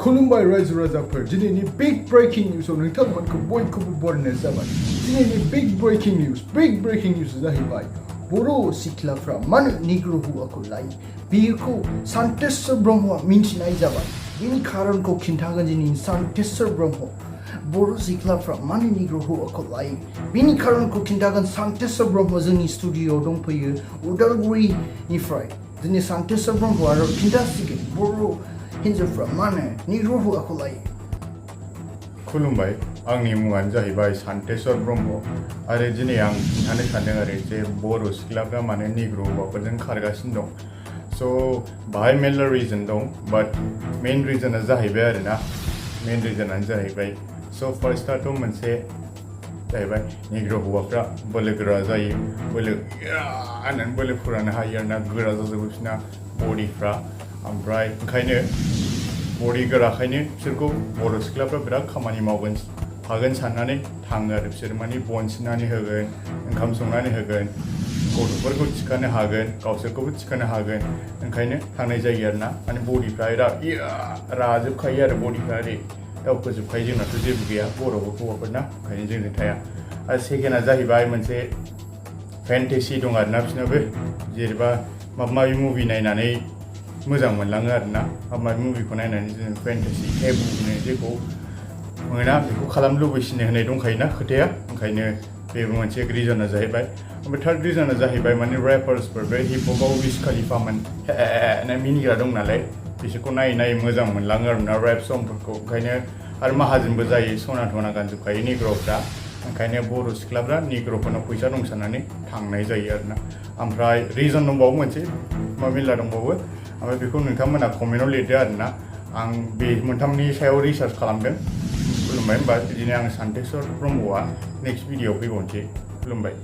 खुलुमबाय रायजो राजाफोर दिनैनि बिग ब्रेकिं निउसआव नोंथांमोनखौ बयखौबो बरायनाय जाबाय दिनैनि बिग ब्रेकिं निउस जाहैबाय बर' सिख्लाफ्रा मानो निग्र' हौवाखौ लायो बेखौ सान्तेश्वर ब्रह्मआ मिन्थिनाय जाबाय बेनि खारनखौ खिन्थागोन दिनै सान्तेश्वर ब्रह्म बर' सिख्लाफ्रा मानो निग्र' हौवाखौ लायो बेनि खारनखौ खिन्थागोन सान्तेश्वर ब्रह्म जोंनि स्टुडिअ'आव दंफैयो उदालगुरिनिफ्राय दिनै सान्तेश्वर ब्रह्मआ खिन्थासिगोन बर' हिन्जावफ्रा मानो निग्र' हौवाखौ लायो खुलुमबाय आंनि मुङानो जाहैबाय सान्तेश्वर ब्रह्म आरो दिनै आं खिन्थानो सानदों आरो जे बर' सिख्लाफ्रा मानो निग्र' हौवाफोरजों खारगासिनो दं स' बाहाय मेरला रिजन दं बाट मेइन रिजना जाहैबाय आरोना मेइन रिजनानो जाहैबाय स' फार्स्टआथ' मोनसे जाहैबाय निग्र' हौवाफ्रा बोलोगोरा जायो होननानै बोलो फुरानो हायो आरोना गोरा जाजोबो बिसोरना बडिफ्रा ओमफ्राय ओंखायनो बडि गोराखायनो बिसोरखौ बर' सिख्लाफ्रा बिराद खामानि मावगोन हागोन साननानै थाङो आरो बिसोर माने बन सिननानै होगोन ओंखाम संनानै होगोन गथ'फोरखौ थिखानो हागोन गावसोरखौबो थिखानो हागोन ओंखायनो थांनाय जायो आरोना माने बडिफ्रा राजोबखायो आरो बडिफ्रा ओरै दावखोजोबखायो जोंनाथ' जेबो गैया बर' हौवाफोरना ओंखायनो जोंजों थाया आरो सेकेन्डआ जाहैबाय मोनसे फेन्टेसि दं आरोना बिसोरनाबो जेनेबा माबा माबि मुभि नायनानै मोजां मोनलाङो आरोना माबा मुभिखौ नायनानै जों फेन्टेसि टेबु होनो जेखौ मोना बेखौ खालामनो लुबैसिनो होनाय दंखायोना खोथाया ओंखायनो बेबो मोनसे रिजना जाहैबाय ओमफ्राय थार्ड रिजना जाहैबाय माने रेपार्सफोर बे हिप हपआव विज खालिफामोन मिनिग्रा दं नालाय बिसोरखौ नायै मोजां मोनलाङो आरोना रेप संफोरखौ ओंखायनो आरो माहाजोनबो जायो सना थना गानजोबखायो निग्र'फ्रा ओंखायनो बर' सिख्लाफ्रा निग्र'फोरनाव फैसा दं साननानै थांनाय जायो आरोना ओमफ्राय रिजन दंबावो मोनसे मेरला दंबावो ओमफ्राय बेखौ नोंथांमोना कमेन्टआव लिरदो आरोना आं बे मोनथामनि सायाव रिसार्च खालामदों खुलुमबाय होमबा बिदिनो आं सान्तेश्वर ब्रह्मआ नेक्स्ट भिडिअ'आव फैबावनोसै खुलुमबाय